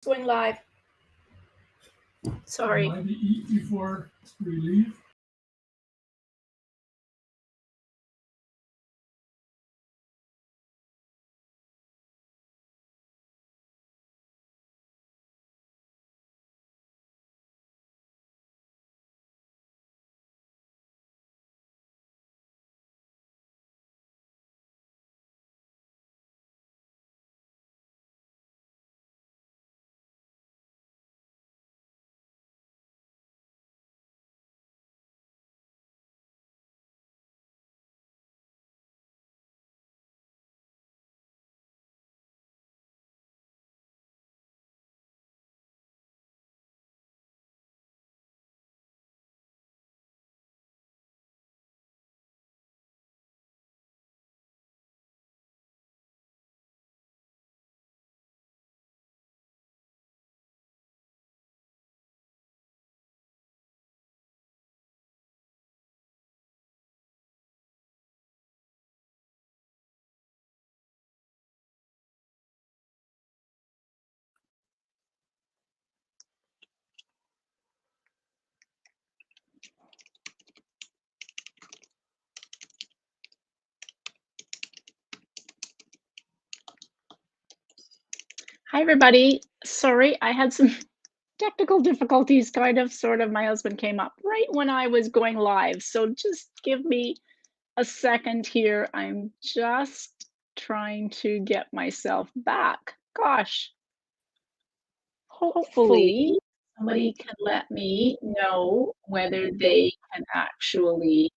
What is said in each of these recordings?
Going live. Sorry. Maybe eat before we leave. Hi, everybody. Sorry, I had some technical difficulties, kind of, sort of. My husband came up right when I was going live. So just give me a second here. I'm just trying to get myself back. Gosh, hopefully somebody can let me know whether they can actually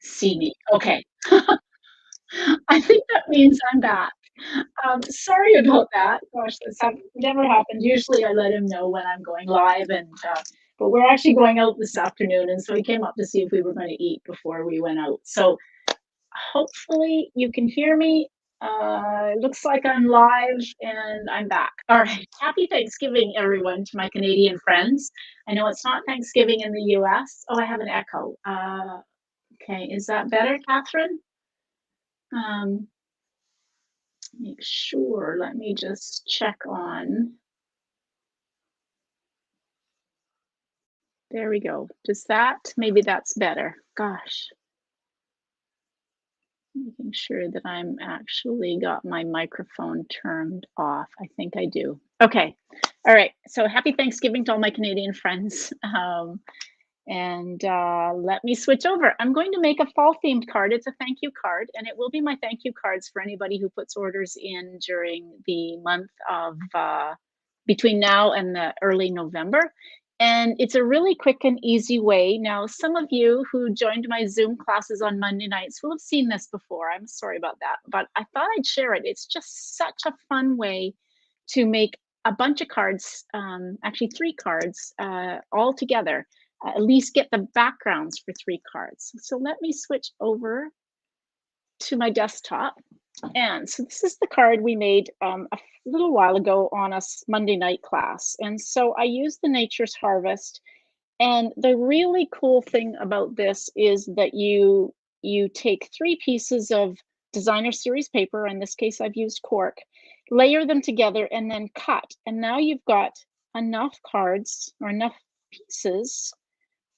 see me. Okay. I think that means I'm back. Sorry about that. Gosh, never happened. Usually I let him know when I'm going live, and but we're actually going out this afternoon, and so he came up to see if we were going to eat before we went out. So hopefully you can hear me. It looks like I'm live and I'm back. All right. Happy Thanksgiving, everyone, to my Canadian friends. I know it's not Thanksgiving in the US. Oh, I have an echo. Okay, is that better, Catherine? Um, Make sure, let me just check on. There we go. Does that, maybe that's better. Gosh. Making sure that I'm actually got my microphone turned off. I think I do. Okay. All right. So happy Thanksgiving to all my Canadian friends. And let me switch over. I'm going to make a fall themed card. It's a thank you card, and it will be my thank you cards for anybody who puts orders in during the month of between now and the early November. And it's a really quick and easy way. Now, some of you who joined my Zoom classes on Monday nights will have seen this before. I'm sorry about that, but I thought I'd share it. It's just such a fun way to make a bunch of cards, actually 3 cards all together. At least get the backgrounds for 3 cards. So let me switch over to my desktop. And so this is the card we made a little while ago on a Monday night class. And so I used the Nature's Harvest. And the really cool thing about this is that you take 3 pieces of designer series paper. In this case, I've used cork, layer them together and then cut. And now you've got enough cards or enough pieces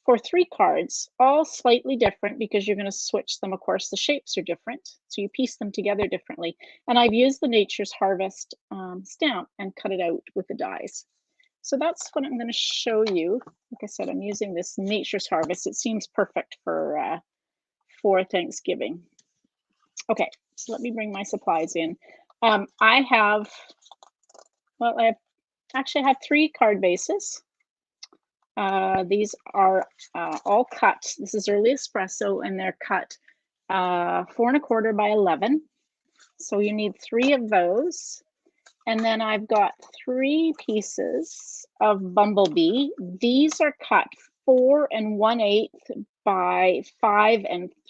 for 3 cards, all slightly different because you're going to switch them. Of course, the shapes are different, so you piece them together differently. And I've used the Nature's Harvest stamp and cut it out with the dies. So that's what I'm going to show you. Like I said, I'm using this Nature's Harvest. It seems perfect for Thanksgiving. Okay, so let me bring my supplies in. I actually have 3 card bases. These are all cut. This is early espresso, and they're cut 4 1/4 by 11. So you need 3 of those. And then I've got 3 pieces of bumblebee. These are cut 4 1/8 by 5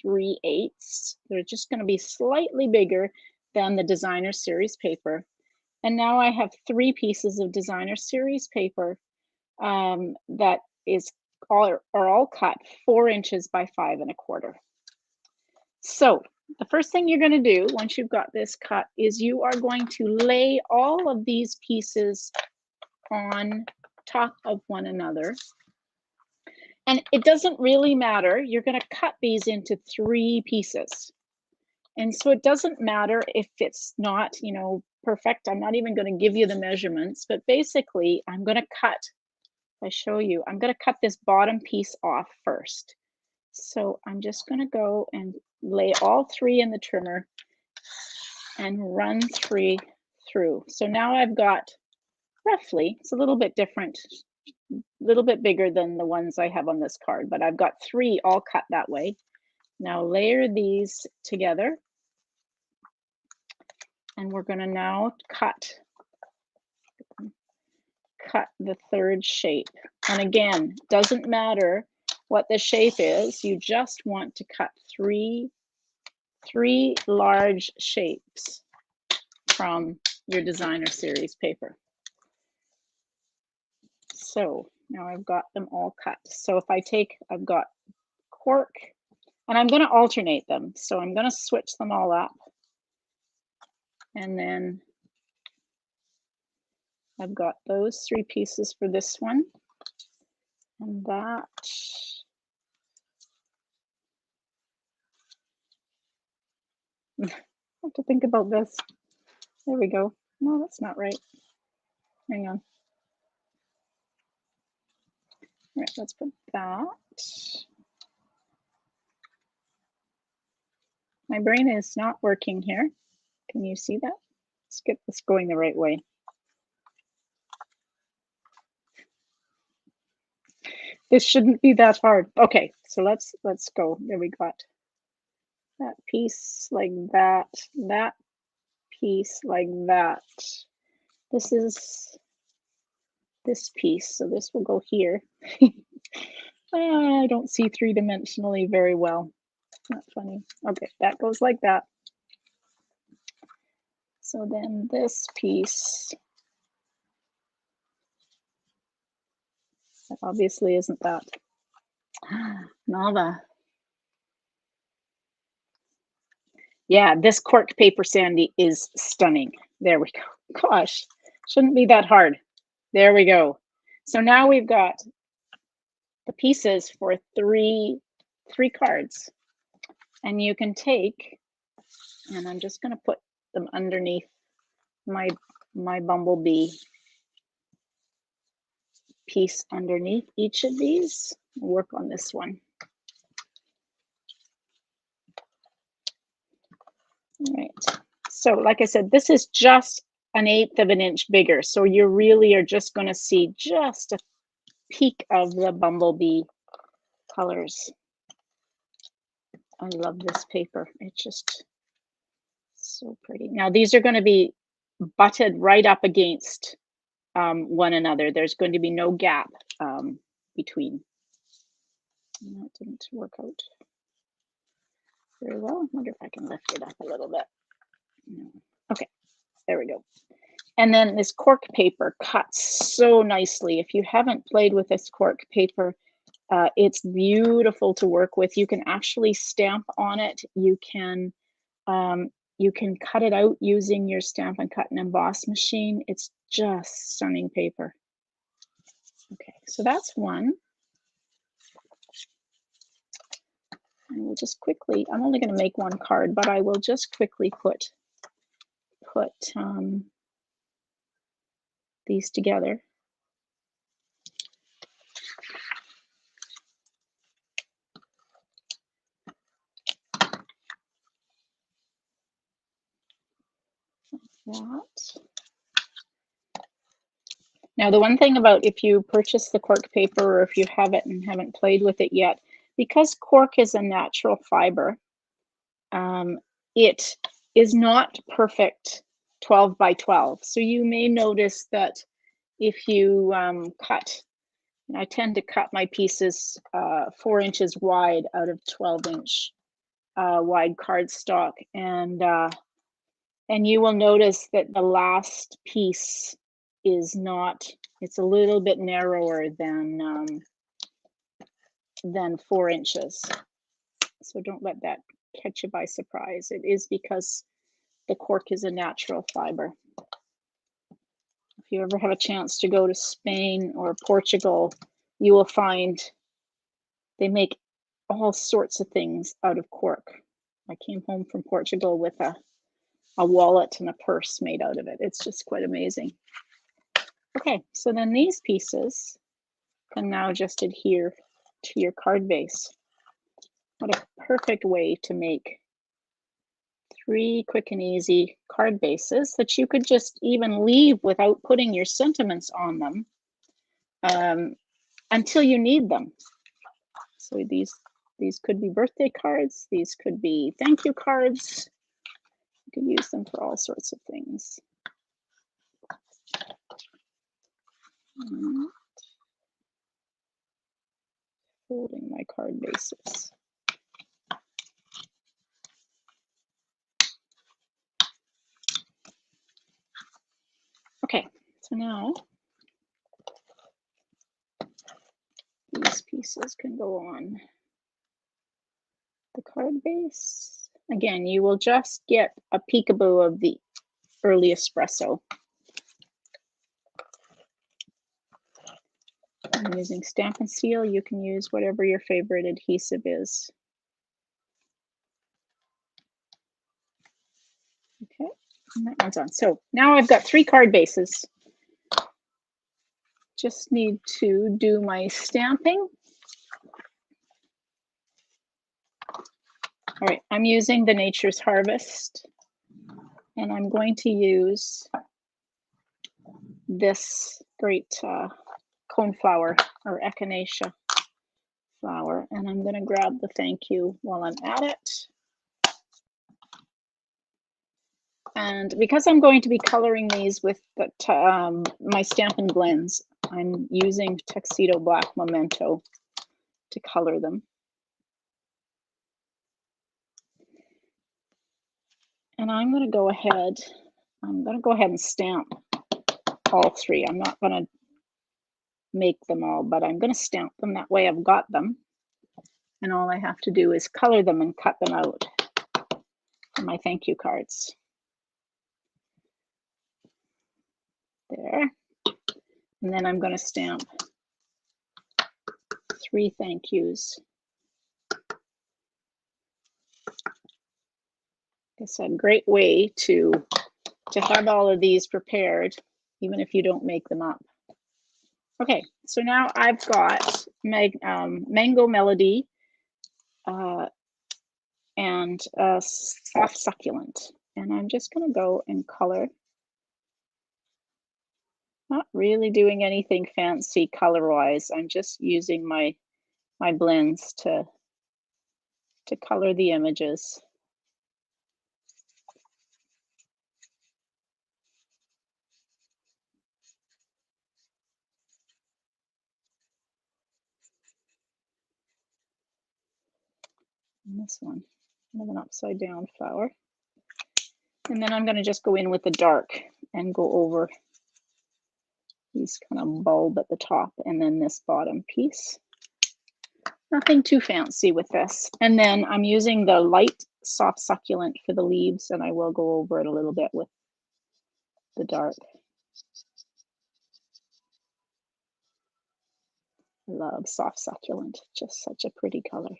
3/8. They're just going to be slightly bigger than the designer series paper. And now I have 3 pieces of designer series paper that are all cut 4 inches by 5 1/4. So the first thing you're going to do once you've got this cut is you are going to lay all of these pieces on top of one another. And it doesn't really matter. You're going to cut these into 3 pieces. And so it doesn't matter if it's not, you know, perfect. I'm not even going to give you the measurements, but basically I'm going to cut, if I show you, I'm going to cut this bottom piece off first. So I'm just going to go and lay all 3 in the trimmer and run 3 through. So now I've got roughly, it's a little bit different, a little bit bigger than the ones I have on this card, but I've got 3 all cut that way. Now layer these together. And we're going to now cut the 3rd shape. And again, doesn't matter what the shape is, you just want to cut three large shapes from your designer series paper. So now I've got them all cut. So if I take, I've got cork, and I'm going to alternate them. So I'm going to switch them all up. And then I've got those 3 pieces for this one. And that. I have to think about this. There we go. No, that's not right. Hang on. All right, let's put that. My brain is not working here. Can you see that? Let's get this going the right way. This shouldn't be that hard. Okay, so let's go. There we got that piece like that piece like that. This is this piece, so this will go here. I don't see 3-dimensionally very well. Not funny. Okay, that goes like that. So then this piece, that obviously isn't that. Nava. Yeah, this cork paper, Sandy, is stunning. There we go. Gosh, shouldn't be that hard. There we go. So now we've got the pieces for three cards. And you can take, and I'm just going to put them underneath my bumblebee piece underneath each of these. Work on this one. All right. So like I said, this is just 1/8 of an inch bigger. So you really are just going to see just a peek of the bumblebee colors. I love this paper. It's just so pretty. Now these are going to be butted right up against one another. There's going to be no gap between. That didn't work out very well. I wonder if I can lift it up a little bit. No. Okay, there we go. And then this cork paper cuts so nicely. If you haven't played with this cork paper, it's beautiful to work with. You can actually stamp on it. You can cut it out using your Stampin' Cut and Emboss machine. It's just stunning paper. Okay, so that's one. And we'll just quickly, I'm only going to make one card, but I will just quickly put these together. That. Now, the one thing about if you purchase the cork paper or if you have it and haven't played with it yet, because cork is a natural fiber, it is not perfect 12 by 12. So you may notice that if you cut, and I tend to cut my pieces 4 inches wide out of 12-inch wide cardstock, and you will notice that the last piece is not, it's a little bit narrower than 4 inches. So don't let that catch you by surprise. It is because the cork is a natural fiber. If you ever have a chance to go to Spain or Portugal, you will find they make all sorts of things out of cork. I came home from Portugal with a wallet and a purse made out of it. It's just quite amazing. Okay, so then these pieces can now just adhere to your card base. What a perfect way to make 3 quick and easy card bases that you could just even leave without putting your sentiments on them until you need them. So these could be birthday cards, these could be thank you cards. You can use them for all sorts of things. Folding my card bases. Okay, so now these pieces can go on the card base. Again, you will just get a peekaboo of the early espresso. I'm using Stampin' Seal. You can use whatever your favorite adhesive is. Okay, and that one's on. So now I've got 3 card bases. Just need to do my stamping. All right, I'm using the Nature's Harvest, and I'm going to use this great coneflower or echinacea flower, and I'm going to grab the thank you while I'm at it. And because I'm going to be coloring these with my Stampin' Blends, I'm using Tuxedo Black Memento to color them. And I'm going to go ahead and stamp all 3. I'm not going to make them all, but I'm going to stamp them. That way I've got them. And all I have to do is color them and cut them out for my thank you cards. There. And then I'm going to stamp 3 thank yous. It's a great way to have all of these prepared, even if you don't make them up. Okay, so now I've got Mango Melody and Soft Succulent. And I'm just going to go and color. Not really doing anything fancy color-wise. I'm just using my blends to color the images. And this one, kind of an upside down flower. And then I'm going to just go in with the dark and go over these kind of bulb at the top and then this bottom piece. Nothing too fancy with this. And then I'm using the light Soft Succulent for the leaves, and I will go over it a little bit with the dark. I love Soft Succulent, just such a pretty color.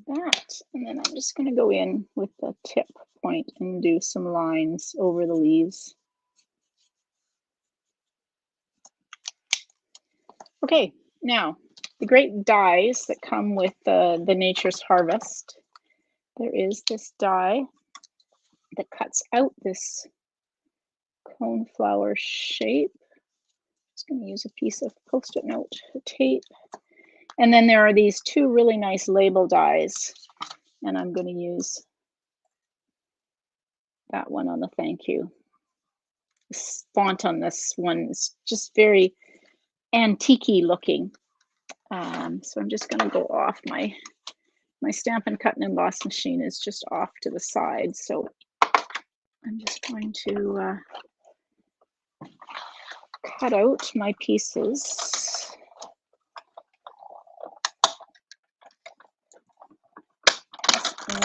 That, and then I'm just going to go in with the tip point and do some lines over the leaves. Okay, now the great dies that come with the Nature's Harvest. There is this die that cuts out this coneflower shape. I'm just going to use a piece of Post-it note tape. And then there are these 2 really nice label dies, and I'm going to use that one on the thank you. The font on this one is just very antique-y looking. So I'm just going to go off my my Stampin' Cut and Emboss machine is just off to the side, so I'm just going to cut out my pieces.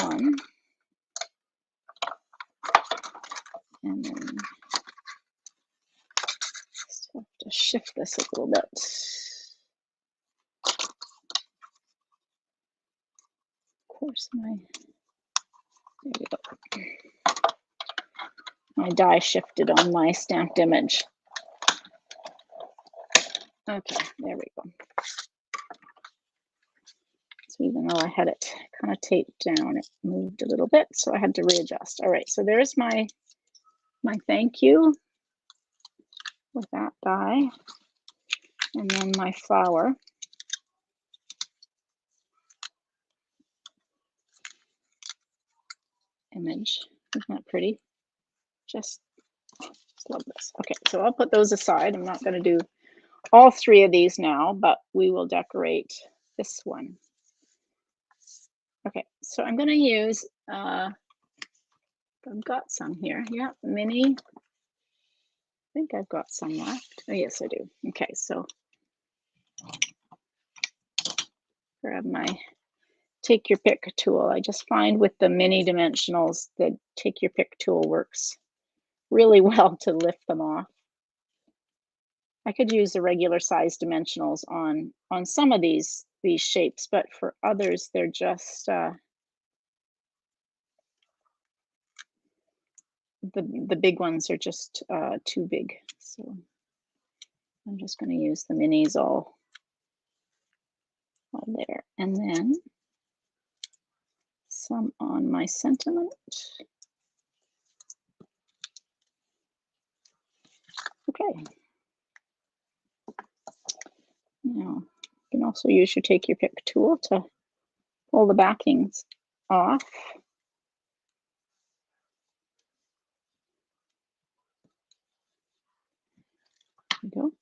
One. And then just have to shift this a little bit. Of course, there we go. My die shifted on my stamped image. Okay, there we go. So even though I had it kind of taped down, it moved a little bit, so I had to readjust. All right, so there's my thank you with that die, and then my flower. Image. Isn't that pretty? Just love this. Okay, so I'll put those aside. I'm not going to do all three of these now, but we will decorate this one. Okay, so I'm going to use, I've got some here. Yeah, mini. I think I've got some left. Oh, yes, I do. Okay, so grab my take your pick tool. I just find with the mini dimensionals, the take your pick tool works really well to lift them off. I could use the regular size dimensionals on some of these shapes, but for others, they're just the big ones are just too big. So I'm just going to use the minis all there, and then some on my sentiment. Okay. Now, you can also use your take your pick tool to pull the backings off. There we go.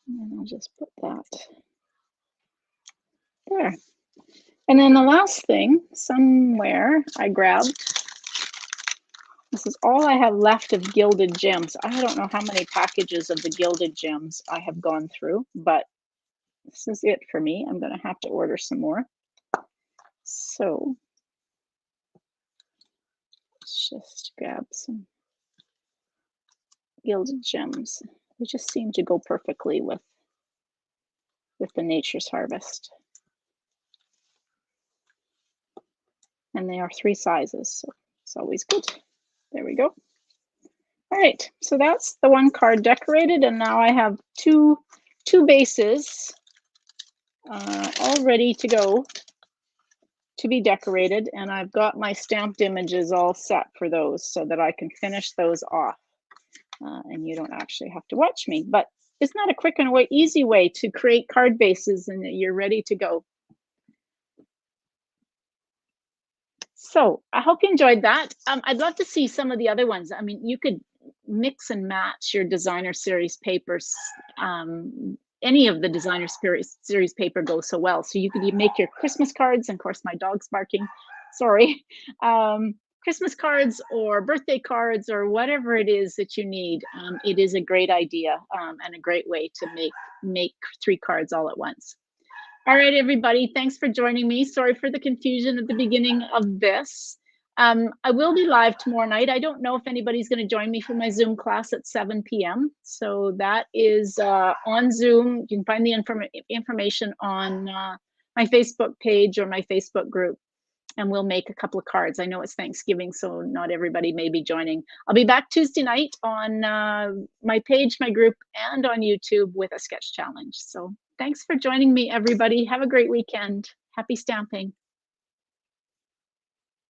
And I'll just put that there. And then the last thing, somewhere I grabbed, this is all I have left of gilded gems. I don't know how many packages of the gilded gems I have gone through, but this is it for me. I'm going to have to order some more. So let's just grab some gilded gems. They just seem to go perfectly with the Nature's Harvest. And they are 3 sizes, so it's always good. There we go. All right, so that's the one card decorated, and now I have two bases all ready to go to be decorated, and I've got my stamped images all set for those so that I can finish those off. And you don't actually have to watch me, but isn't that a quick and easy way to create card bases and you're ready to go? So I hope you enjoyed that. I'd love to see some of the other ones. I mean, you could mix and match your designer series papers. Any of the designer series paper goes so well. So you could make your Christmas cards, and of course my dog's barking, sorry. Christmas cards or birthday cards or whatever it is that you need. It is a great idea and a great way to make 3 cards all at once. All right, everybody, thanks for joining me. Sorry for the confusion at the beginning of this. I will be live tomorrow night. I don't know if anybody's going to join me for my Zoom class at 7 p.m. So that is on Zoom. You can find the information on my Facebook page or my Facebook group, and we'll make a couple of cards. I know it's Thanksgiving, so not everybody may be joining. I'll be back Tuesday night on my page, my group, and on YouTube with a sketch challenge. So thanks for joining me, everybody. Have a great weekend. Happy stamping.